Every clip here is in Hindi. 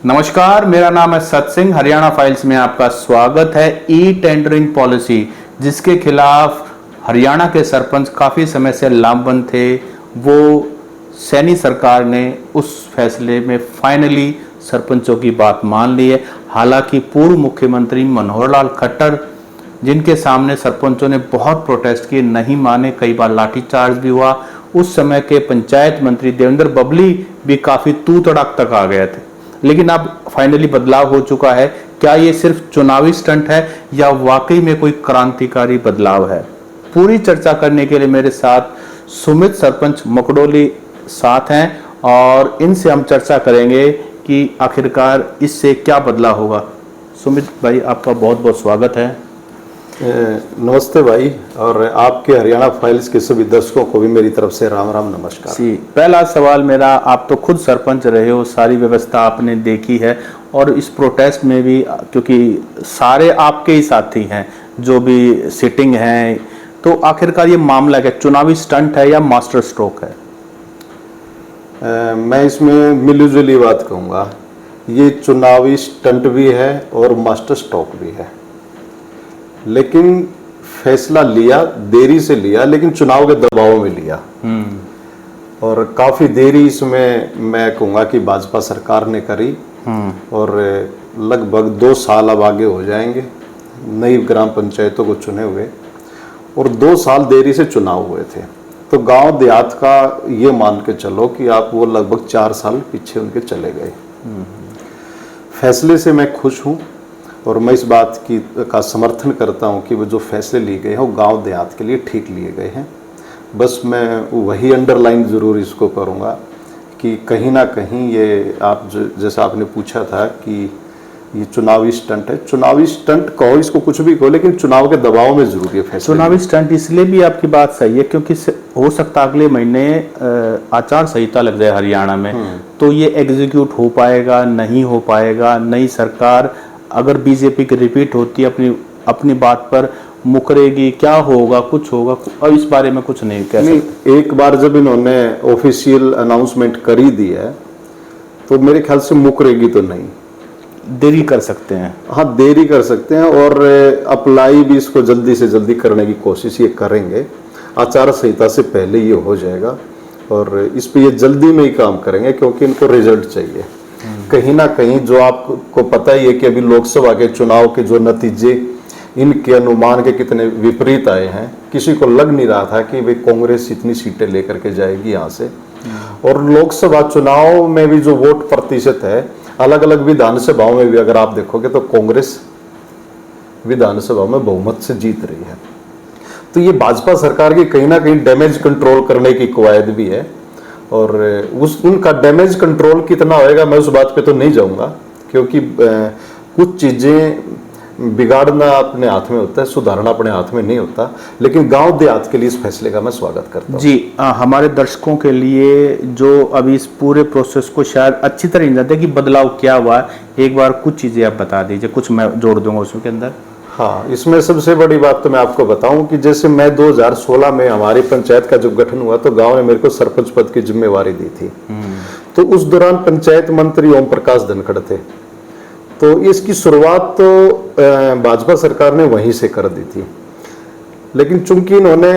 नमस्कार, मेरा नाम है सत्सिंह। हरियाणा फाइल्स में आपका स्वागत है। ई टेंडरिंग पॉलिसी जिसके खिलाफ हरियाणा के सरपंच काफ़ी समय से लामबंद थे, वो सैनी सरकार ने उस फैसले में फाइनली सरपंचों की बात मान ली है। हालांकि पूर्व मुख्यमंत्री मनोहर लाल खट्टर, जिनके सामने सरपंचों ने बहुत प्रोटेस्ट किए, नहीं माने, कई बार लाठीचार्ज भी हुआ। उस समय के पंचायत मंत्री देवेंद्र बबली भी काफ़ी तू तड़ाक तक आ गए थे। लेकिन अब फाइनली बदलाव हो चुका है। क्या ये सिर्फ चुनावी स्टंट है या वाकई में कोई क्रांतिकारी बदलाव है? पूरी चर्चा करने के लिए मेरे साथ सुमित सरपंच मकड़ोली साथ हैं और इनसे हम चर्चा करेंगे कि आखिरकार इससे क्या बदलाव होगा। सुमित भाई, आपका बहुत बहुत स्वागत है। नमस्ते भाई, और आपके हरियाणा फाइल्स के सभी दर्शकों को भी मेरी तरफ से राम राम नमस्कार। जी, पहला सवाल मेरा, आप तो खुद सरपंच रहे हो, सारी व्यवस्था आपने देखी है और इस प्रोटेस्ट में भी, क्योंकि सारे आपके ही साथी हैं जो भी सिटिंग हैं, तो आखिरकार ये मामला क्या, चुनावी स्टंट है या मास्टर स्ट्रोक है? मैं इसमें मिलीजुली बात कहूँगा। ये चुनावी स्टंट भी है और मास्टर स्ट्रोक भी है, लेकिन फैसला लिया देरी से लिया, लेकिन चुनाव के दबाव में लिया। और काफी देरी इसमें मैं कहूँगा कि भाजपा सरकार ने करी और लगभग 2 साल अब आगे हो जाएंगे नई ग्राम पंचायतों को चुने हुए, और 2 साल देरी से चुनाव हुए थे। तो गांव देहात का ये मान के चलो कि आप वो लगभग 4 साल पीछे उनके चले गए। फैसले से मैं खुश हूँ और मैं इस बात का समर्थन करता हूं कि वो जो फैसले लिए गए हैं वो गांव देहात के लिए ठीक लिए गए हैं। बस मैं वही अंडरलाइन ज़रूर इसको करूंगा कि कहीं ना कहीं ये आप जैसा आपने पूछा था कि ये चुनावी स्टंट है, चुनावी स्टंट कहो, इसको कुछ भी कहो, लेकिन चुनाव के दबाव में जरूर ये फैसला। चुनावी स्टंट इसलिए भी आपकी बात सही है क्योंकि हो सकता है अगले महीने आचार संहिता लग जाए हरियाणा में, तो ये एग्जीक्यूट हो पाएगा, नहीं हो पाएगा। नई सरकार अगर बीजेपी की रिपीट होती है, अपनी बात पर मुकरेगी, क्या होगा, कुछ होगा, और इस बारे में कुछ नहीं कह सकते। एक बार जब इन्होंने ऑफिशियल अनाउंसमेंट कर ही दी है तो मेरे ख्याल से मुकरेगी तो नहीं, देरी कर सकते हैं। हाँ, देरी कर सकते हैं और अप्लाई भी इसको जल्दी से जल्दी करने की कोशिश ये करेंगे। आचार संहिता से पहले ये हो जाएगा और इस पे ये जल्दी में ही काम करेंगे क्योंकि इनको रिजल्ट चाहिए। कहीं ना कहीं जो आपको पता ही है कि अभी लोकसभा के चुनाव के जो नतीजे, इनके अनुमान के कितने विपरीत आए हैं। किसी को लग नहीं रहा था कि वे कांग्रेस इतनी सीटें लेकर के जाएगी यहाँ से। और लोकसभा चुनाव में भी जो वोट प्रतिशत है, अलग अलग विधानसभाओं में भी अगर आप देखोगे तो कांग्रेस विधानसभा में बहुमत से जीत रही है। तो ये भाजपा सरकार की कहीं ना कहीं डैमेज कंट्रोल करने की कवायद भी है, और उनका डैमेज कंट्रोल कितना होएगा मैं उस बात पे तो नहीं जाऊंगा, क्योंकि कुछ चीजें बिगाड़ना अपने हाथ में होता है, सुधारना अपने हाथ में नहीं होता। लेकिन गांव देहात के लिए इस फैसले का मैं स्वागत करता हूं। जी, हमारे दर्शकों के लिए जो अभी इस पूरे प्रोसेस को शायद अच्छी तरह नहीं जानते कि बदलाव क्या हुआ, एक बार कुछ चीजें आप बता दीजिए, कुछ मैं जोड़ दूंगा उसके अंदर। हाँ, इसमें सबसे बड़ी बात तो मैं आपको बताऊं कि जैसे मैं 2016 में हमारी पंचायत का जब गठन हुआ तो गांव ने मेरे को सरपंच पद की जिम्मेवारी दी थी। तो उस दौरान पंचायत मंत्री ओम प्रकाश धनखड़ थे, तो इसकी शुरुआत तो भाजपा सरकार ने वहीं से कर दी थी। लेकिन चूंकि इन्होंने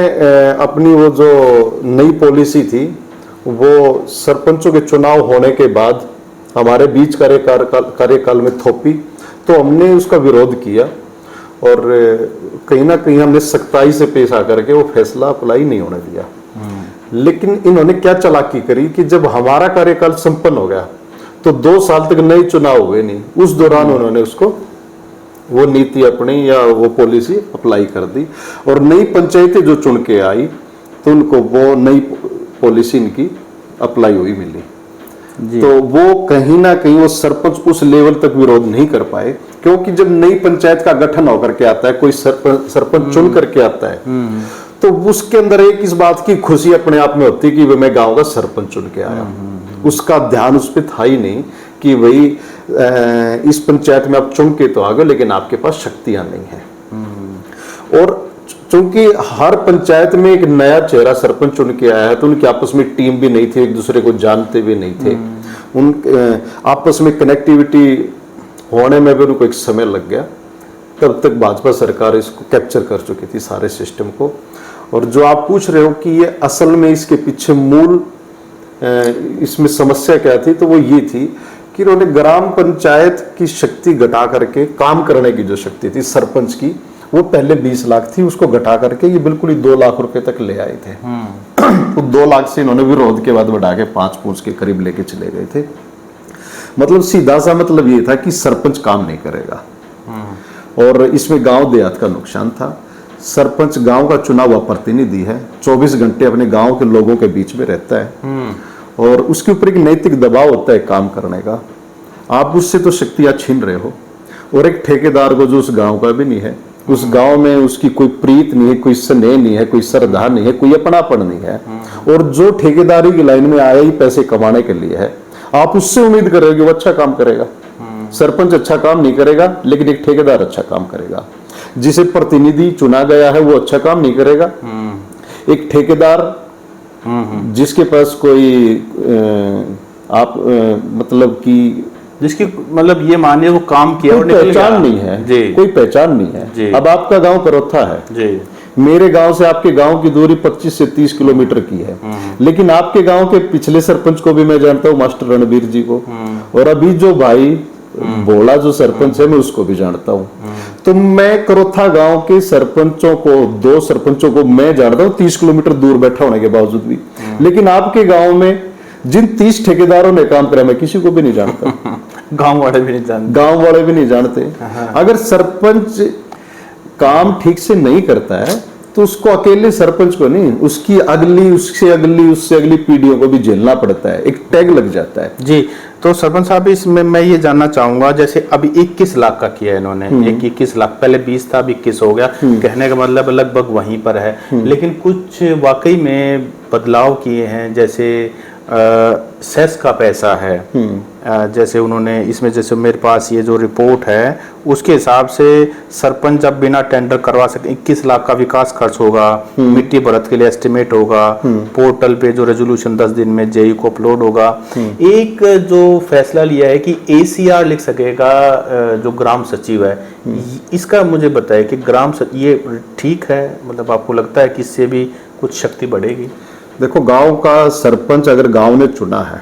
अपनी वो जो नई पॉलिसी थी वो सरपंचों के चुनाव होने के बाद हमारे बीच कार्यकाल में थोपी, तो हमने उसका विरोध किया और कहीं ना कहीं हमने सख्ताई से पेश आकर के वो फैसला अप्लाई नहीं होने दिया। लेकिन इन्होंने क्या चालाकी करी कि जब हमारा कार्यकाल संपन्न हो गया तो 2 साल तक नए चुनाव हुए नहीं, उस दौरान उन्होंने उसको वो नीति अपनी या वो पॉलिसी अप्लाई कर दी और नई पंचायतें जो चुन के आई तो उनको वो नई पॉलिसी इनकी अप्लाई हुई मिली। तो वो कहीं ना कहीं वो सरपंच उस लेवल तक विरोध नहीं कर पाए, क्योंकि जब नई पंचायत का गठन होकर के आता है, कोई सरपंच चुन करके आता है, तो उसके अंदर एक इस बात की खुशी अपने आप में होती है कि मैं गांव का सरपंच चुन के आया। उसका ध्यान उस पर था ही नहीं कि भाई इस पंचायत में आप चुन के तो आ गए लेकिन आपके पास शक्तियां नहीं है। और चूंकि हर पंचायत में एक नया चेहरा सरपंच चुन के आया है तो उनकी आपस में टीम भी नहीं थी, एक दूसरे को जानते भी नहीं थे, उन आपस में कनेक्टिविटी होने में भी उनको एक समय लग गया। तब तक भाजपा सरकार इसको कैप्चर कर चुकी थी सारे सिस्टम को। और जो आप पूछ रहे हो कि ये असल में इसके पीछे मूल इसमें समस्या क्या थी, तो वो ये थी कि इन्होंने ग्राम पंचायत की शक्ति घटा करके, काम करने की जो शक्ति थी सरपंच की, वो पहले 20 लाख थी, उसको घटा करके ये बिल्कुल ही 2 लाख रुपए तक ले आए थे। तो 2 लाख से इन्होंने विरोध के बाद बढ़ा के 5 के करीब लेके चले गए थे। मतलब सीधा सा मतलब ये था कि सरपंच काम नहीं करेगा। और इसमें गांव देहात का नुकसान था। सरपंच गांव का चुना हुआ प्रतिनिधि है, 24 घंटे अपने गांव के लोगों के बीच में रहता है और उसके ऊपर एक नैतिक दबाव होता है काम करने का। आप उससे तो शक्तियां छीन रहे हो। और एक ठेकेदार को जो उस गांव का भी नहीं है, उस गांव में उसकी कोई प्रीत नहीं है, कोई स्नेह नहीं है, कोई श्रद्धा नहीं है, कोई अपनापन नहीं है, और जो ठेकेदारी की लाइन में आया ही पैसे कमाने के लिए है, आप उससे उम्मीद कर रहे हो कि वो अच्छा काम करेगा। सरपंच अच्छा काम नहीं करेगा, लेकिन एक ठेकेदार अच्छा काम करेगा। जिसे प्रतिनिधि चुना गया है वो अच्छा काम नहीं करेगा। एक ठेकेदार जिसके पास कोई मतलब कि जिसकी मतलब ये मानिए वो काम किया और पहचान नहीं है जी, कोई पहचान नहीं है जी। अब आपका गांव करोथा है जी, मेरे गांव से आपके गांव की दूरी 25 से 30 किलोमीटर की है, लेकिन आपके गांव के पिछले सरपंच को भी मैं जानता हूँ, मास्टर रणबीर जी को, और अभी जो भाई भोला जो सरपंच है मैं उसको भी जानता हूँ। तो मैं करोथा गांव के सरपंचों को, 2 सरपंचों को मैं जानता हूँ 30 किलोमीटर दूर बैठा होने के बावजूद भी। लेकिन आपके गांव में जिन 30 ठेकेदारों ने काम करा मैं किसी को भी नहीं जानता। गांव वाले भी नहीं जानते, गांव वाले भी नहीं जानते। अगर सरपंच काम ठीक से नहीं करता है तो उसको अकेले सरपंच को नहीं, उसकी अगली, उससे अगली पीढ़ियों को भी झेलना पड़ता है, एक टैग लग जाता है जी। तो सरपंच साहब इसमें मैं ये जानना चाहूंगा, जैसे अभी 21 लाख का किया है इन्होंने, 21 लाख, पहले 20 था, अब 21 हो गया, कहने का मतलब लगभग वहीं पर है। लेकिन कुछ वाकई में बदलाव किए हैं, जैसे सेस का पैसा है, जैसे उन्होंने इसमें, जैसे मेरे पास ये जो रिपोर्ट है उसके हिसाब से सरपंच अब बिना टेंडर करवा सके 21 लाख का विकास खर्च होगा, मिट्टी भरत के लिए एस्टिमेट होगा, पोर्टल पे जो रेजोल्यूशन 10 दिन में जेई को अपलोड होगा। एक जो फैसला लिया है कि ACR लिख सकेगा जो ग्राम सचिव है, इसका मुझे बताए कि ग्राम सचिव ये ठीक है, मतलब आपको लगता है कि इससे भी कुछ शक्ति बढ़ेगी? देखो, गांव का सरपंच अगर गांव ने चुना है,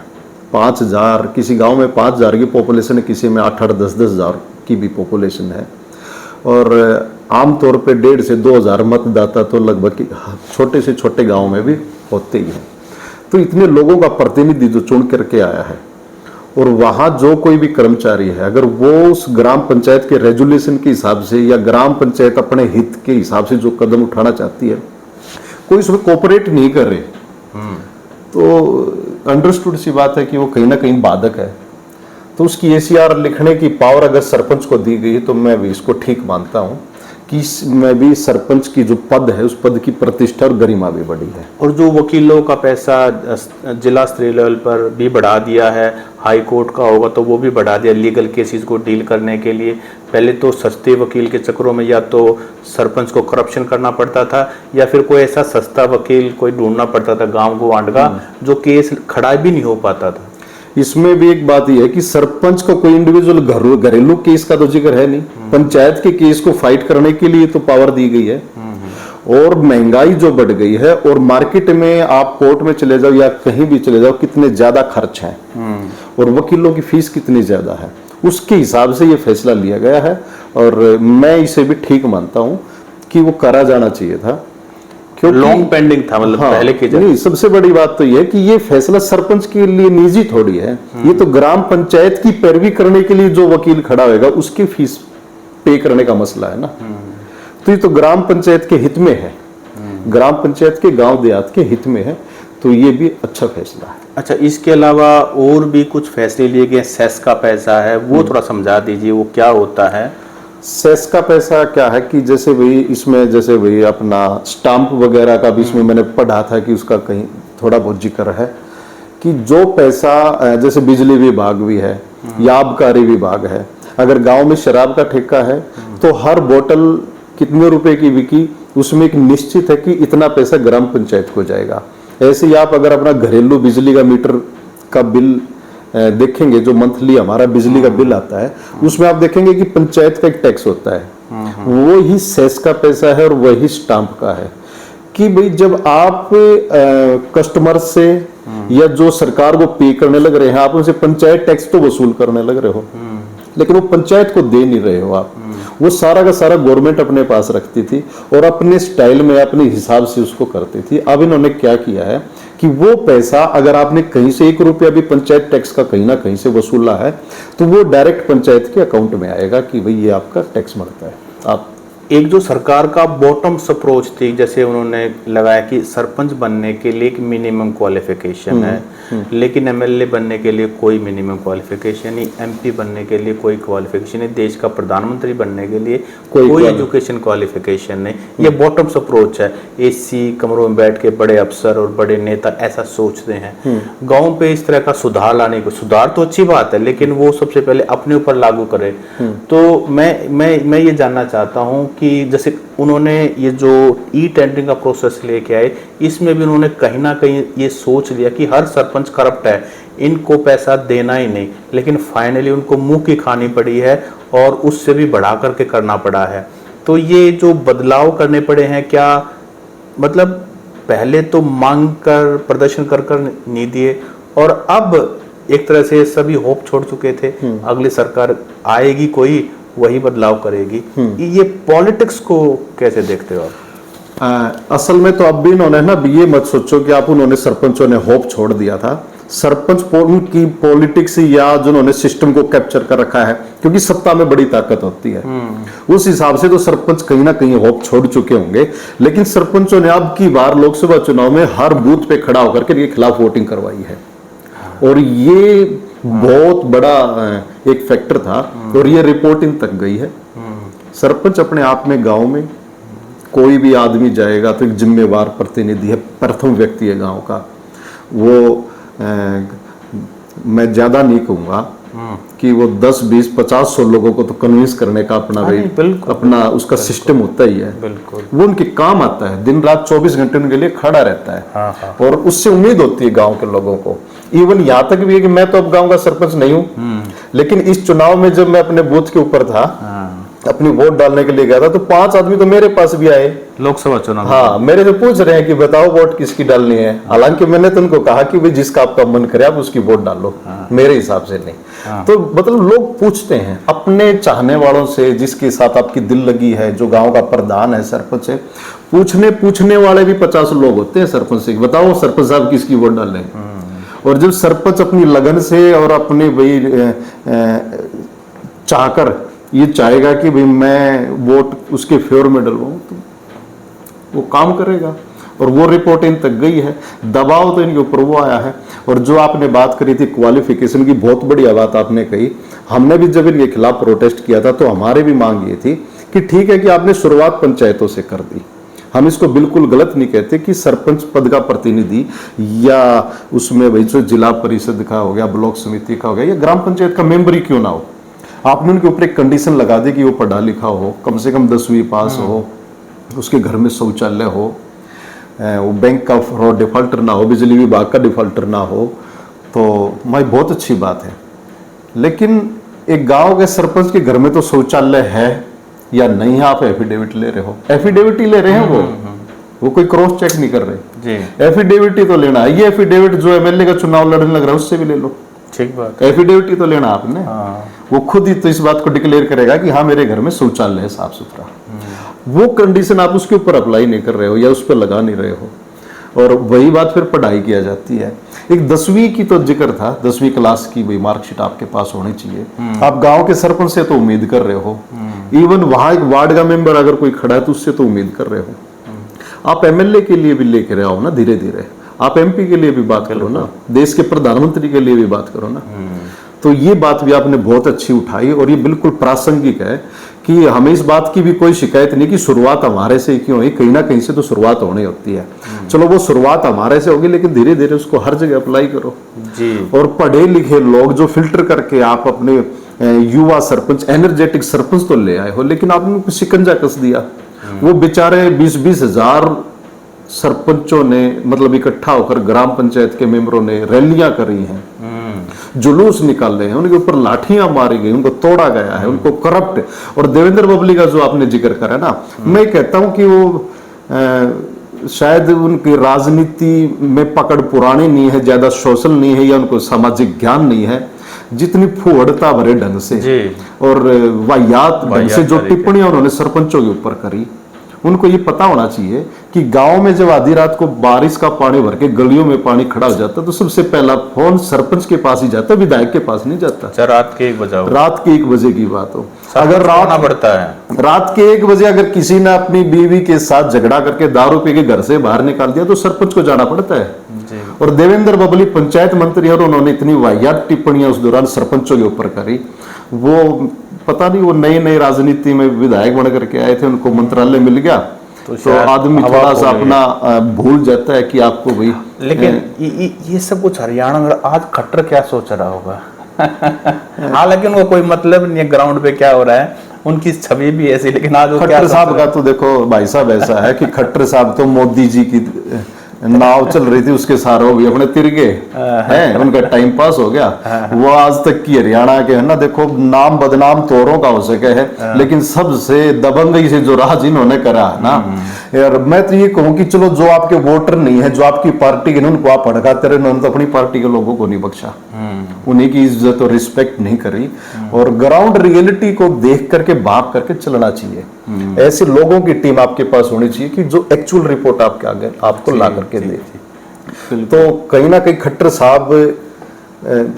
5000, किसी गांव में 5000 की पॉपुलेशन है, किसी में 8-8, 10-10 हजार की भी पॉपुलेशन है, और आमतौर पे 1.5 से 2,000 मतदाता तो लगभग छोटे से छोटे गांव में भी होते ही हैं। तो इतने लोगों का प्रतिनिधि जो चुन करके आया है, और वहां जो कोई भी कर्मचारी है, अगर वो उस ग्राम पंचायत के रेजुलेशन के हिसाब से या ग्राम पंचायत अपने हित के हिसाब से जो कदम उठाना चाहती है, कोई उसमें कोऑपरेट नहीं कर रहे, तो अंडरस्टूड सी बात है कि वो कहीं ना कहीं बाधक है। तो उसकी ACR लिखने की पावर अगर सरपंच को दी गई तो मैं भी इसको ठीक मानता हूँ कि इसमें भी सरपंच की जो पद है उस पद की प्रतिष्ठा और गरिमा भी बढ़ी है। और जो वकीलों का पैसा जिला स्तरीय लेवल पर भी बढ़ा दिया है, हाई कोर्ट का होगा तो वो भी बढ़ा दिया लीगल केसेस को डील करने के लिए। पहले तो सस्ते वकील के चक्करों में या तो सरपंच को करप्शन करना पड़ता था या फिर कोई ऐसा सस्ता वकील कोई ढूंढना पड़ता था गांव गुआंढ का जो केस खड़ा भी नहीं हो पाता था। इसमें भी एक बात यह है कि सरपंच को कोई इंडिविजुअल घरेलू केस का तो जिक्र है नहीं, पंचायत के केस को फाइट करने के लिए तो पावर दी गई है। और महंगाई जो बढ़ गई है, और मार्केट में आप कोर्ट में चले जाओ या कहीं भी चले जाओ, कितने ज्यादा खर्च हैं और वकीलों की फीस कितनी ज्यादा है, उसके हिसाब से ये फैसला लिया गया है। और मैं इसे भी ठीक मानता हूं कि वो करा जाना चाहिए था, क्योंकि लॉन्ग पेंडिंग था, मतलब पहले की नहीं। सबसे बड़ी बात तो ये है कि ये फैसला सरपंच के लिए निजी थोड़ी है, ये तो ग्राम पंचायत की पैरवी करने के लिए जो वकील खड़ा होगा उसकी फीस पे करने का मसला है ना। तो ये तो ग्राम पंचायत के हित में है, ग्राम पंचायत के गांव देहात के हित में है, तो ये भी अच्छा फैसला है। अच्छा, इसके अलावा और भी कुछ फैसले लिए गए, सेस का पैसा है वो थोड़ा समझा दीजिए, वो क्या होता है? सेस का पैसा क्या है कि जैसे भाई इसमें, जैसे भाई अपना स्टाम्प वगैरह का भी इसमें मैंने पढ़ा था कि उसका कहीं थोड़ा बहुत जिक्र है कि जो पैसा, जैसे बिजली विभाग भी है या आबकारी विभाग है, अगर गांव में शराब का ठेका है तो हर बोतल कितने रुपए की बिकी, उसमें एक निश्चित है कि इतना पैसा ग्राम पंचायत को जाएगा। ऐसे ही आप अगर अपना घरेलू बिजली का मीटर का बिल देखेंगे जो मंथली हमारा बिजली का बिल आता है, उसमें आप देखेंगे कि पंचायत का एक टैक्स होता है, वो ही सेस का पैसा है और वही स्टाम्प का है। कि भाई जब आप कस्टमर से या जो सरकार को पे करने लग रहे हैं, आप उनसे पंचायत टैक्स तो वसूल करने लग रहे हो, लेकिन वो पंचायत को दे नहीं रहे हो आप। वो सारा का सारा गवर्नमेंट अपने पास रखती थी और अपने स्टाइल में अपने हिसाब से उसको करती थी। अब इन्होंने क्या किया है कि वो पैसा अगर आपने कहीं से 1 रुपया भी पंचायत टैक्स का कहीं ना कहीं से वसूला है, तो वो डायरेक्ट पंचायत के अकाउंट में आएगा कि भाई ये आपका टैक्स बनता है। आप एक जो सरकार का बॉटम्स अप्रोच थी, जैसे उन्होंने लगाया कि सरपंच बनने के लिए एक मिनिमम क्वालिफिकेशन है, लेकिन एमएलए बनने के लिए कोई मिनिमम क्वालिफिकेशन नहीं, एमपी बनने के लिए कोई क्वालिफिकेशन नहीं, देश का प्रधानमंत्री बनने के लिए कोई एजुकेशन क्वालिफिकेशन नहीं। ये बॉटम्स अप्रोच है। एसी कमरों में बैठ के बड़े अफसर और बड़े नेता ऐसा सोचते हैं। गाँव पे इस तरह का सुधार लाने को, सुधार तो अच्छी बात है, लेकिन वो सबसे पहले अपने ऊपर लागू करे। तो मैं ये जानना चाहता हूँ कि जैसे उन्होंने ये जो ई टेंडरिंग का प्रोसेस लेके आए, इसमें भी उन्होंने कहीं ना कहीं ये सोच लिया कि हर सरपंच करप्ट है, इनको पैसा देना ही नहीं, लेकिन फाइनली उनको मुंह की खानी पड़ी है और उससे भी बढ़ा करके करना पड़ा है। तो ये जो बदलाव करने पड़े हैं, क्या मतलब पहले तो मांग कर प्रदर्शन कर नहीं दिए और अब एक तरह से सभी होप छोड़ चुके थे, अगली सरकार आएगी कोई वही बदलाव करेगी। ये पॉलिटिक्स को कैसे देखते हो आप? असल में तो अब भी इन्होंने ना ये मत सोचो कि आप उन्होंने सरपंचों ने होप छोड़ दिया था। सरपंच की पॉलिटिक्स या जिन्होंने सिस्टम को कैप्चर कर रखा है, क्योंकि सत्ता में बड़ी ताकत होती है, उस हिसाब से तो सरपंच कहीं ना कहीं होप छोड़ चुके होंगे। लेकिन सरपंचों ने अब की बार लोकसभा चुनाव में हर बूथ पे खड़ा होकर के इनके खिलाफ वोटिंग करवाई है, और ये बहुत बड़ा एक फैक्टर था और ये रिपोर्टिंग तक गई है। सरपंच अपने आप में गांव में कोई भी आदमी जाएगा तो एक जिम्मेवार प्रतिनिधि है, प्रथम व्यक्ति है गांव का। वो मैं ज्यादा नहीं कहूंगा कि वो 10, 20, 50, 100 लोगों को तो कन्विंस करने का अपना अपना उसका सिस्टम होता ही है। वो उनके काम आता है, दिन रात 24 घंटे उनके लिए खड़ा रहता है। और उससे उम्मीद होती है गांव के लोगों को। इवन यहाँ तक भी है कि मैं तो अब गांव का सरपंच नहीं हूँ, लेकिन इस चुनाव में जब मैं अपने बूथ के ऊपर था, अपनी वोट डालने के लिए गया था, तो 5 आदमी तो मेरे पास भी आए लोकसभा चुनाव। हाँ, मेरे से पूछ रहे हैं कि बताओ वोट किसकी डालनी है। हालांकि मैंने तो उनको कहा कि भाई जिसका आपका मन करे आप उसकी वोट डालो, मेरे हिसाब से नहीं। तो मतलब लोग पूछते हैं अपने चाहने वालों से, जिसके साथ आपकी दिल लगी है, जो गांव का प्रधान है, सरपंच है, पूछने वाले भी 50 लोग होते हैं सरपंच से, बताओ सरपंच साहब किसकी वोट डालें। और जब सरपंच अपनी लगन से और अपने भाई चाहकर ये चाहेगा कि भाई मैं वोट उसके फेवर में डलवाऊं, तो वो काम करेगा। और वो रिपोर्ट इन तक गई है, दबाव तो इनके ऊपर वो आया है। और जो आपने बात करी थी क्वालिफिकेशन की, बहुत बढ़िया बात आपने कही। हमने भी जब इनके खिलाफ प्रोटेस्ट किया था तो हमारे भी मांग ये थी कि ठीक है कि आपने शुरुआत पंचायतों से कर दी, हम इसको बिल्कुल गलत नहीं कहते कि सरपंच पद का प्रतिनिधि या उसमें भाई जो जिला परिषद का हो गया, ब्लॉक समिति का हो गया, या ग्राम पंचायत का मेंबर ही क्यों ना हो, आपने उनके ऊपर एक कंडीशन लगा दी कि वो पढ़ा लिखा हो, कम से कम 10वीं पास हो, उसके घर में शौचालय हो, वो बैंक का फ्रॉड डिफॉल्टर ना हो, बिजली विभाग का डिफॉल्टर ना हो, तो भाई बहुत अच्छी बात है। लेकिन एक गांव के सरपंच के घर में तो शौचालय है या नहीं है, आप एफिडेविट ले रहे हो, एफिडेविट ही ले रहे हैं, वो कोई क्रॉस चेक नहीं कर रहे, एफिडेविट ही तो लेना है। ये एफिडेविट जो एमएलए का चुनाव लड़ने लग रहा है उससे भी ले लो, ठीक बात, एफिडेविट ही तो लेना आपने। वो खुद ही तो इस बात को डिक्लेयर करेगा कि हाँ मेरे घर में शौचालय है साफ सुथरा। वो कंडीशन आप उसके ऊपर अप्लाई नहीं कर रहे हो या उस पर लगा नहीं रहे हो। और वही बात फिर पढ़ाई किया जाती है। एक 10वीं की तो जिक्र था, 10वीं क्लास की वही मार्कशीट आपके पास होनी चाहिए। आप गांव के सरपंच से तो उम्मीद कर रहे हो, इवन वहां एक वार्ड का मेंबर अगर कोई खड़ा है तो उससे तो उम्मीद कर रहे हो। आप एमएलए के लिए भी लेके आओ ना, धीरे धीरे आप एमपी के लिए भी बात करो ना, देश के प्रधानमंत्री के लिए भी बात करो ना। तो ये बात भी आपने बहुत अच्छी उठाई और ये बिल्कुल प्रासंगिक है कि हमें इस बात की भी कोई शिकायत नहीं कि शुरुआत हमारे से क्यों हुई, कहीं ना कहीं से तो शुरुआत होनी होती है। चलो वो शुरुआत हमारे से होगी, लेकिन धीरे धीरे उसको हर जगह अप्लाई करो जी। और पढ़े लिखे लोग जो फिल्टर करके आप अपने युवा सरपंच, एनर्जेटिक सरपंच तो ले आए हो, लेकिन आपने शिकंजा कस दिया। वो बेचारे 20-20 हजार सरपंचों ने मतलब इकट्ठा होकर ग्राम पंचायत के मेंबरों ने रैलियां करी हैं, जुलूस निकाले हैं, उनके ऊपर लाठियां मारी गई, उनको तोड़ा गया है, उनको करप्ट। और देवेंद्र बबली का जो आपने जिक्र करा ना, मैं कहता हूं कि वो शायद उनकी राजनीति में पकड़ पुरानी नहीं है, ज्यादा सोशल नहीं है, या उनको सामाजिक ज्ञान नहीं है, जितनी फुहड़ता भरे ढंग से और वाहियात ढंग से जो टिप्पणियां उन्होंने सरपंचों के ऊपर करी, उनको ये पता होना चाहिए कि गांव में जब आधी रात को बारिश का पानी भर के गलियों में पानी खड़ा हो जाता तो सबसे पहला फोन सरपंच के पास ही जाता, विधायक के पास नहीं जाता। रात के 1 बजे, रात के 1 बजे की बात हो, अगर रात के 1 बजे अगर किसी ने अपनी बीवी के साथ झगड़ा करके दारू पी के घर से बाहर निकाल दिया तो सरपंच को जाना पड़ता है। और देवेंद्र बबली पंचायत मंत्री और उन्होंने इतनी वाहियात टिप्पणियां उस दौरान सरपंचों के ऊपर करी। वो पता नहीं, वो नई राजनीति में विधायक बन करके आए थे, उनको मंत्रालय मिल गया तो आदमी थोड़ा सा अपना भूल जाता है कि आपको भाई। लेकिन ये सब कुछ हरियाणा में आज खट्टर क्या सोच रहा होगा? हालांकि उनको कोई मतलब नहीं है ग्राउंड पे क्या हो रहा है, उनकी छवि भी ऐसी, लेकिन आज खट्टर साहब का तो देखो भाई साहब ऐसा है कि खट्टर साहब तो मोदी जी की नाव चल रही थी, उसके सारे वो भी अपने तिरगे हैं, उनका टाइम पास हो गया। वो आज तक की हरियाणा के है ना, देखो नाम बदनाम तोरों का हो सके है, लेकिन सबसे दबंगई से जो राज इन्होंने करा है ना यार, मैं तो ये कहूँ कि चलो जो आपके वोटर नहीं है, जो आपकी पार्टी के, उनको आप भड़काते रहे, उन्होंने तो अपनी पार्टी के लोगों को नहीं बख्शा, उन्हीं की इज्जत और रिस्पेक्ट नहीं करी। और ग्राउंड रियलिटी को देख करके भाग करके चलना चाहिए। ऐसे लोगों की टीम आपके पास होनी चाहिए कि जो एक्चुअल रिपोर्ट आपके आगे आपको ला करके दे। तो कहीं ना कहीं खट्टर साहब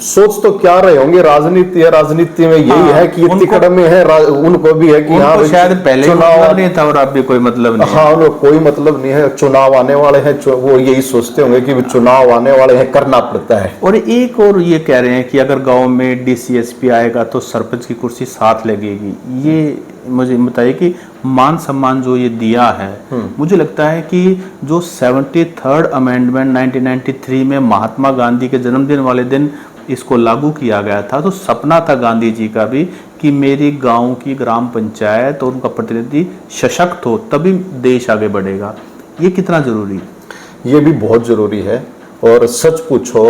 सोच तो क्या रहे होंगे, राजनीति है, राजनीति में यही है कि इतनी कदम में है, उनको भी है कि हाँ शायद पहले मतलब नहीं था और अब भी कोई मतलब नहीं। हाँ, उनको कोई मतलब नहीं है, चुनाव आने वाले हैं, वो यही सोचते होंगे कि चुनाव आने वाले हैं, करना पड़ता है। और एक और ये कह रहे हैं कि अगर गांव में डीसीएसपी आएगा तो सरपंच की कुर्सी साथ लगेगी। ये मुझे बताइए कि मान सम्मान जो ये दिया है, मुझे लगता है कि जो 73rd अमेंडमेंट 1993 में महात्मा गांधी के जन्मदिन वाले दिन इसको लागू किया गया था, तो सपना था गांधी जी का भी कि मेरी गांव की ग्राम पंचायत और उनका प्रतिनिधि सशक्त हो, तभी देश आगे बढ़ेगा। ये कितना जरूरी? ये भी बहुत जरूरी है। और सच पूछो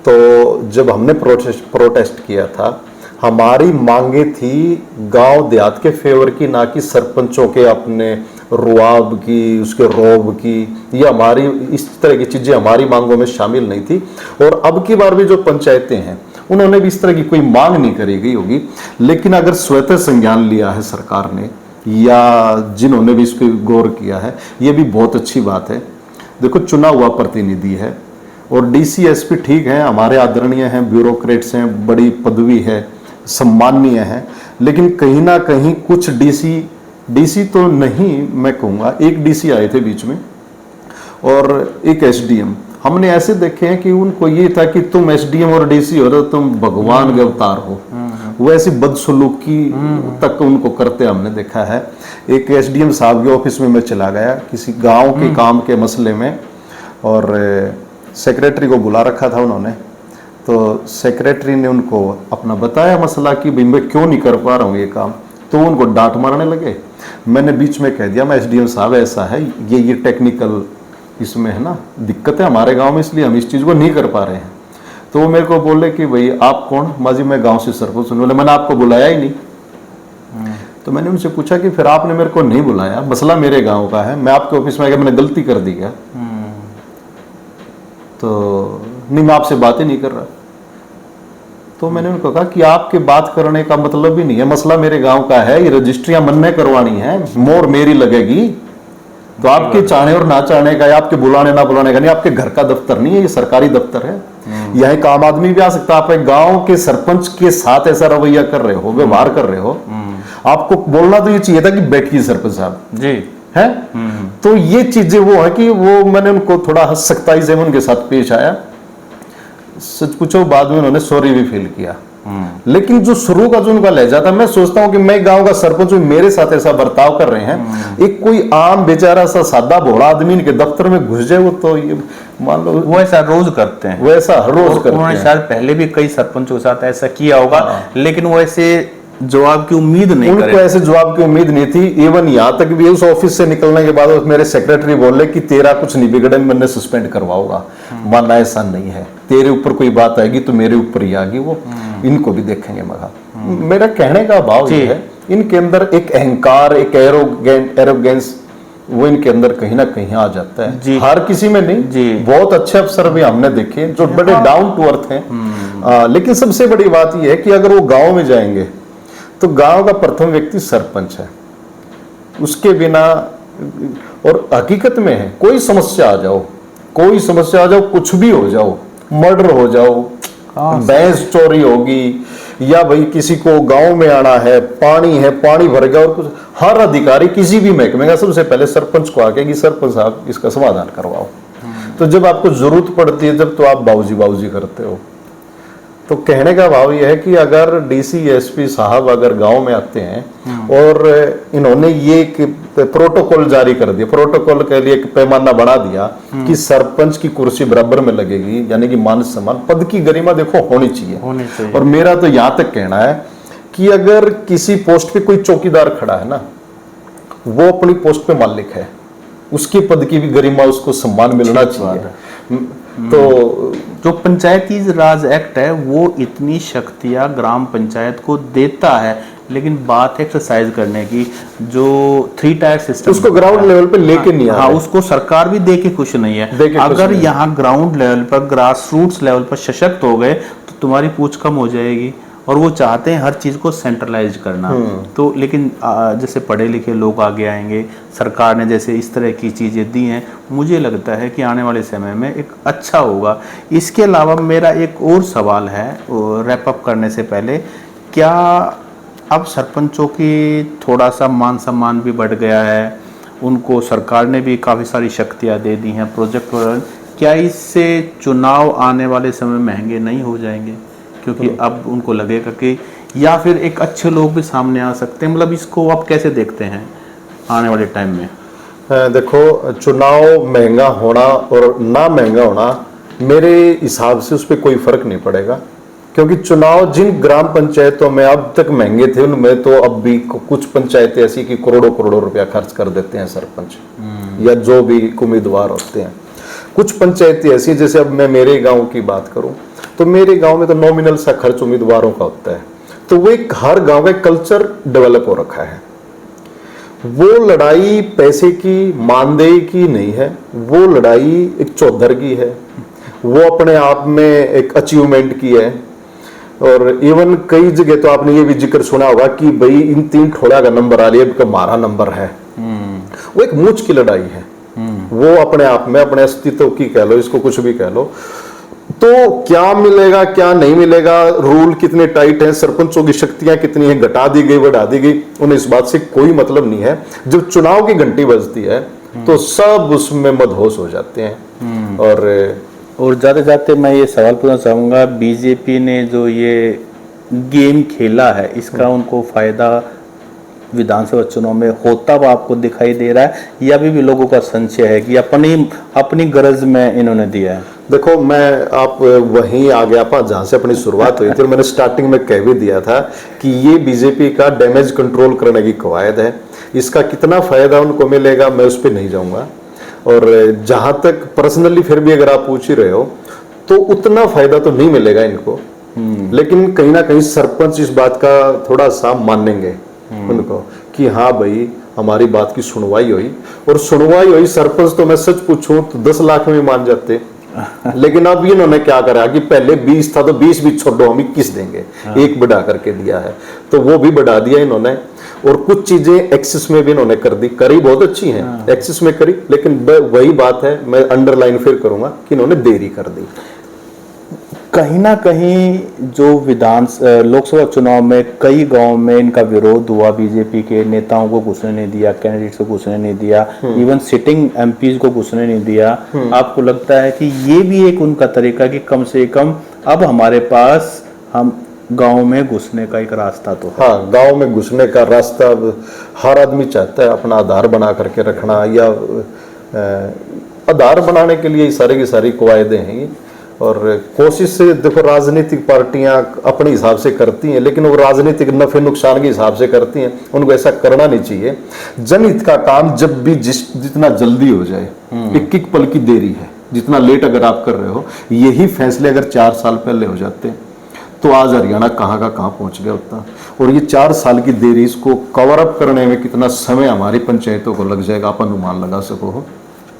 तो जब हमने प्रोटेस्ट किया था, हमारी मांगे थी गांव देहात के फेवर की, ना कि सरपंचों के अपने रुआब की, उसके रौब की, ये हमारी इस तरह की चीजें हमारी मांगों में शामिल नहीं थी। और अब की बार भी जो पंचायतें हैं उन्होंने भी इस तरह की कोई मांग नहीं करी गई होगी, लेकिन अगर स्वतः संज्ञान लिया है सरकार ने या जिन्होंने भी इस पर गौर किया है, ये भी बहुत अच्छी बात है। देखो, चुना हुआ प्रतिनिधि है और डीसीएसपी ठीक है, हमारे आदरणीय हैं, ब्यूरोक्रेट्स हैं, बड़ी पदवी है, सम्माननीय है, लेकिन कहीं ना कहीं कुछ डीसी तो नहीं, मैं कहूँगा एक डीसी आए थे बीच में और एक एसडीएम, हमने ऐसे देखे हैं कि उनको ये था कि तुम एसडीएम और डीसी हो तो तुम भगवान के अवतार हो, वो ऐसी बदसलूकी तक उनको करते हमने देखा है। एक एसडीएम साहब के ऑफिस में मैं चला गया किसी गांव के काम के मसले में, और सेक्रेटरी को बुला रखा था उन्होंने, तो सेक्रेटरी ने उनको अपना बताया मसला कि भाई मैं क्यों नहीं कर पा रहा हूँ ये काम, तो उनको डांट मारने लगे। मैंने बीच में कह दिया, मैं एसडीएम साहब ऐसा है, ये टेक्निकल इसमें है ना दिक्कत है हमारे गांव में, इसलिए हम इस चीज़ को नहीं कर पा रहे हैं। तो वो मेरे को बोले कि भाई आप कौन? माजी मैं गांव से सरपंच हूं। बोले मैंने आपको बुलाया ही नहीं। तो मैंने उनसे पूछा कि फिर आपने मेरे को नहीं बुलाया, मसला मेरे गांव का है, मैं आपके ऑफिस में आकर मैंने गलती कर दी क्या? तो नहीं, मैं आपसे बात ही नहीं कर रहा। तो मैंने उनको कहा कि आपके बात करने का मतलब ही नहीं है, मसला मेरे गांव का है, ये रजिस्ट्रियां मन में करवानी है, मोर मेरी लगेगी, तो आपके चाहने और ना चाहने का या आपके बुलाने ना बुलाने का नहीं, आपके घर का दफ्तर नहीं है, ये सरकारी दफ्तर है। यहाँ एक आम आदमी भी आ सकता है, आप एक गांव के सरपंच के साथ ऐसा रवैया कर रहे हो, व्यवहार कर रहे हो, आपको बोलना तो ये चाहिए था कि बैठिए सरपंच साहब जी है। तो ये चीजें वो है कि वो मैंने उनको थोड़ा सख्ताई से उनके साथ पेश आया। सच पूछो बाद में उन्होंने सॉरी भी फील किया, लेकिन जो शुरू का जो उनका लहजा था, मैं सोचता हूं कि मैं गांव का सरपंच हूं, मेरे साथ ऐसा बर्ताव कर रहे हैं, एक कोई आम बेचारा सा सादा भोला आदमी इनके दफ्तर में घुस जाए, वो तो ये मान लो वो ऐसा रोज करते हैं, वैसा रोज करते हैं। उन्होंने शायद पहले भी कई सरपंचों के साथ ऐसा किया होगा, लेकिन वो ऐसे जवाब की उम्मीद नहीं उनको करे। ऐसे जवाब की उम्मीद नहीं थी। इवन यहाँ तक भी उस ऑफिस से निकलने के बाद मेरे सेक्रेटरी बोले कि तेरा कुछ नहीं बिगड़े, मैंने सस्पेंड करवाऊंगा। माना ऐसा नहीं है, तेरे ऊपर कोई बात आएगी तो मेरे ऊपर ही आएगी, वो इनको भी देखेंगे मगा। मेरा कहने का भाव ये है, इनके अंदर एक अहंकार, एक एरोगेंस वो इनके अंदर कहीं ना कहीं आ जाता है। हर किसी में नहीं जी। बहुत अच्छे अफसर भी हमने देखे जो बड़े डाउन टू अर्थ हैं। लेकिन सबसे बड़ी बात यह है कि अगर वो गांव में जाएंगे तो गांव का प्रथम व्यक्ति सरपंच है, उसके बिना। और हकीकत में है, कोई समस्या आ जाओ, कोई समस्या आ जाओ, कुछ भी हो जाओ, मर्डर हो जाओ, भैंस चोरी होगी, या भाई किसी को गांव में आना है, पानी भर गया और कुछ, हर अधिकारी किसी भी महकमे का सबसे पहले सरपंच को आके कि सरपंच साहब इसका समाधान करवाओ। तो जब आपको जरूरत पड़ती है, जब तो आप बाबूजी करते हो। तो कहने का भाव यह है कि अगर डीसी एसपी साहब अगर गांव में आते हैं और इन्होंने ये एक प्रोटोकॉल जारी कर दिया, प्रोटोकॉल के लिए एक पैमाना बढ़ा दिया कि सरपंच की कुर्सी बराबर में लगेगी, यानी कि मान सम्मान, पद की गरिमा देखो होनी चाहिए। और मेरा तो यहां तक कहना है कि अगर किसी पोस्ट पे कोई चौकीदार खड़ा है ना, वो अपनी पोस्ट पे मालिक है, उसके पद की भी गरिमा, उसको सम्मान मिलना चाहिए। तो जो पंचायती राज एक्ट है वो इतनी शक्तियां ग्राम पंचायत को देता है, लेकिन बात है एक्सरसाइज करने की। जो 3 टायर सिस्टम उसको ग्राउंड लेवल पे लेके नहीं आ रहा है। उसको सरकार भी दे के खुश नहीं है। अगर यहाँ ग्राउंड लेवल पर, ग्रास रूट्स लेवल पर सशक्त हो गए तो तुम्हारी पूछ कम हो जाएगी। और वो चाहते हैं हर चीज़ को सेंट्रलाइज करना। तो लेकिन जैसे पढ़े लिखे लोग आगे आएंगे, सरकार ने जैसे इस तरह की चीज़ें दी हैं, मुझे लगता है कि आने वाले समय में एक अच्छा होगा। इसके अलावा मेरा एक और सवाल है रैप अप करने से पहले, क्या अब सरपंचों की थोड़ा सा मान सम्मान भी बढ़ गया है, उनको सरकार ने भी काफ़ी सारी शक्तियाँ दे दी हैं, प्रोजेक्ट वगैरह, क्या इससे चुनाव आने वाले समय महंगे नहीं हो जाएंगे? क्योंकि अब उनको लगेगा कि, या फिर एक अच्छे लोग भी सामने आ सकते हैं। मतलब इसको आप कैसे देखते हैं आने वाले टाइम में? देखो, चुनाव महंगा होना और ना महंगा होना मेरे हिसाब से उस पर कोई फर्क नहीं पड़ेगा, क्योंकि चुनाव जिन ग्राम पंचायतों में अब तक महंगे थे उनमें तो अब भी कुछ पंचायतें ऐसी कि करोड़ों रुपया खर्च कर देते हैं सरपंच या जो भी उम्मीदवार होते हैं। कुछ पंचायतें ऐसी, जैसे अब मैं मेरे गांव की बात करूं तो मेरे गांव में तो नॉमिनल सा खर्च उम्मीदवारों का होता है। तो वो एक हर गांव का कल्चर डेवलप हो रखा है। वो लड़ाई पैसे की, मानदेय की नहीं है, वो लड़ाई एक चौधर की है, वो अपने आप में एक अचीवमेंट की है। और इवन कई जगह तो आपने ये भी जिक्र सुना होगा कि भाई इन 3 ठोड़ा का नंबर आ लिया, हमारा नंबर है। वो एक मूंछ की लड़ाई है। वो अपने आप में अपने अस्तित्व की कह लो, इसको कुछ भी कह लो। तो क्या मिलेगा क्या नहीं मिलेगा, रूल कितने टाइट हैं, सरपंचों की शक्तियां कितनी हैं, घटा दी गई बढ़ा दी गई, उन्हें इस बात से कोई मतलब नहीं है। जब चुनाव की घंटी बजती है तो सब उसमें मदहोश हो जाते हैं। और जाते जाते मैं ये सवाल पूछना चाहूँगा, बीजेपी ने जो ये गेम खेला है, इसका उनको फायदा विधानसभा चुनाव में होता हुआ आपको दिखाई दे रहा है, या भी लोगों का संशय है कि अपनी गरज में इन्होंने दिया है? देखो, मैं आप वहीं आ गया था जहां से अपनी शुरुआत हुई थी। मैंने स्टार्टिंग में कह भी दिया था कि ये बीजेपी का डैमेज कंट्रोल करने की कवायद है। इसका कितना फायदा उनको मिलेगा मैं उस पर नहीं जाऊंगा। और जहां तक पर्सनली फिर भी अगर आप पूछ ही रहे हो तो उतना फायदा तो नहीं मिलेगा इनको, लेकिन कहीं ना कहीं सरपंच इस बात का थोड़ा सा मानेंगे उनको कि हाँ भाई हमारी बात की सुनवाई हुई। और सुनवाई हुई, सरपंच तो मैं सच पूछूं तो 10 लाख में मान जाते। लेकिन अब इन्होंने क्या करा कि पहले 20 था तो 20 भी छोड़ो, हम 21 देंगे। एक बढ़ा करके दिया है, तो वो भी बढ़ा दिया इन्होंने। और कुछ चीजें एक्सेस में भी इन्होंने कर दी, करी बहुत अच्छी हैं, एक्सेस में करी। लेकिन वही बात है, मैं अंडरलाइन फिर करूंगा कि इन्होंने देरी कर दी। कहीं ना कहीं जो लोकसभा चुनाव में कई गांव में इनका विरोध हुआ, बीजेपी के नेताओं को घुसने नहीं दिया, कैंडिडेट्स को घुसने नहीं दिया, इवन सिटिंग एमपीज को घुसने नहीं दिया। आपको लगता है कि ये भी एक उनका तरीका कि कम से कम अब हमारे पास हम गांव में घुसने का एक रास्ता तो है? हाँ, गांव में घुसने का रास्ता हर आदमी चाहता है, अपना आधार बना करके रखना, या आधार बनाने के लिए सारी की सारी कवायदें हैं। और कोशिश से देखो राजनीतिक पार्टियां अपने हिसाब से करती हैं, लेकिन वो राजनीतिक नफे नुकसान के हिसाब से करती हैं, उनको ऐसा करना नहीं चाहिए। जनहित का काम जब भी जितना जल्दी हो जाए, एक एक पल की देरी है, जितना लेट अगर आप कर रहे हो, यही फैसले अगर 4 साल पहले हो जाते तो आज हरियाणा कहाँ का कहाँ पहुंच गया होता। और ये 4 साल की देरी, इसको कवर अप करने में कितना समय हमारी पंचायतों को लग जाएगा, आप अनुमान लगा सको हो।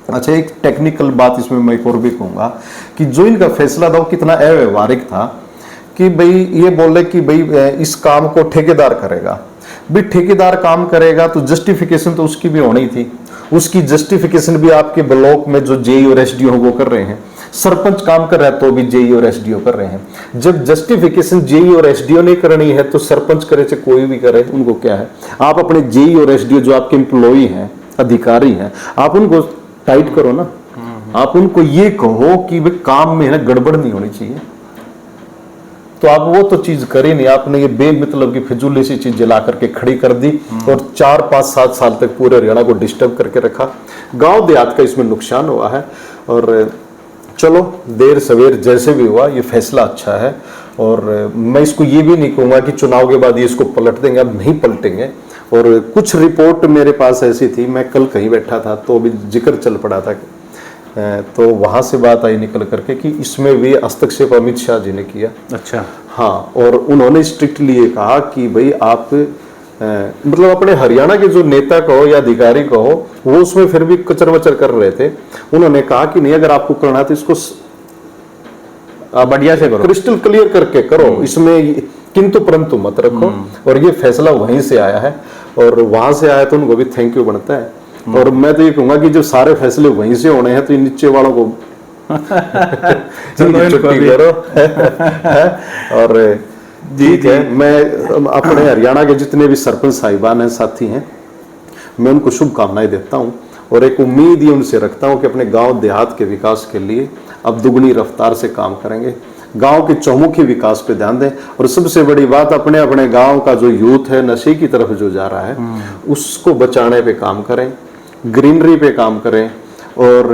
अच्छा, एक टेक्निकल बात इसमें मैं एक और भी कहूँगा कि जो इनका फैसला था वो कितना अव्यवहारिक था कि भाई ये बोले कि भाई इस काम को ठेकेदार करेगा। भाई ठेकेदार काम करेगा तो जस्टिफिकेशन तो उसकी भी होनी थी, उसकी जस्टिफिकेशन भी आपके ब्लॉक में जो जेई और एसडीओ वो कर रहे हैं, सरपंच काम कर रहा है तो भी जेई और एसडीओ कर रहे हैं। जब जस्टिफिकेशन जेई और एसडीओ ने करनी है तो सरपंच करे चाहे कोई भी करे, उनको क्या है, आप अपने जेई और एसडीओ जो आपके एम्प्लॉई हैं, अधिकारी हैं, आप उनको टाइट करो ना। आप उनको ये कहो कि भाई काम में है ना गड़बड़ नहीं होनी चाहिए, तो आप वो तो चीज करी नहीं, आपने ये बेमतलब की फिजूल सी चीज जला करके खड़ी कर दी और 4, 5, 7 साल तक पूरे हरियाणा को डिस्टर्ब करके रखा। गांव देहात का इसमें नुकसान हुआ है। और चलो देर सवेर जैसे भी हुआ, ये फैसला अच्छा है। और मैं इसको ये भी नहीं कहूँगा कि चुनाव के बाद ये इसको पलट देंगे, अब नहीं पलटेंगे। और कुछ रिपोर्ट मेरे पास ऐसी थी, मैं कल कहीं बैठा था तो अभी जिक्र चल पड़ा था, तो वहां से बात आई निकल करके कि इसमें भी हस्तक्षेप अमित शाह जी ने किया। अच्छा, हाँ, और उन्होंने स्ट्रिक्टली ये कहा कि भाई आप मतलब अपने हरियाणा के जो नेता कहो या अधिकारी कहो, वो उसमें फिर भी कचर वचर कर रहे थे। उन्होंने कहा कि नहीं, अगर आपको करना है तो इसको बढ़िया से करो, क्रिस्टल क्लियर करके करो, इसमें किंतु परंतु मत रखो। और ये फैसला वहीं से आया है और वहां से आया तो उनको भी थैंक यू बनता है। और मैं तो ये कहूंगा कि जब सारे फैसले वहीं से होने हैं तो नीचे वालों को छुट्टी करो। और ठीक है, मैं अपने हरियाणा के जितने भी सरपंच साहिबान हैं, साथी हैं, मैं उनको शुभकामनाएं देता हूं और एक उम्मीद ही उनसे रखता हूं कि अपने गांव देहात के विकास के लिए अब दुगनी रफ्तार से काम करेंगे, गांव के चौमुखी विकास पे ध्यान दें। और सबसे बड़ी बात, अपने अपने गांव का जो यूथ है नशे की तरफ जो जा रहा है, उसको बचाने पे काम करें, ग्रीनरी पे काम करें और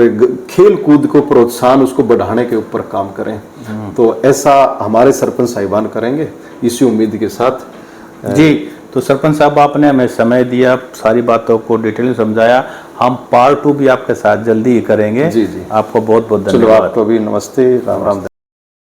खेल कूद को प्रोत्साहन उसको बढ़ाने के ऊपर काम करें। तो ऐसा हमारे सरपंच साहिबान करेंगे, इसी उम्मीद के साथ। जी, तो सरपंच साहब आपने हमें समय दिया, सारी बातों को डिटेल में समझाया। हम पार्ट 2 भी आपके साथ जल्दी ही करेंगे। जी जी, आपको बहुत बहुत चलो धन्यवाद। आपको भी नमस्ते, राम राम।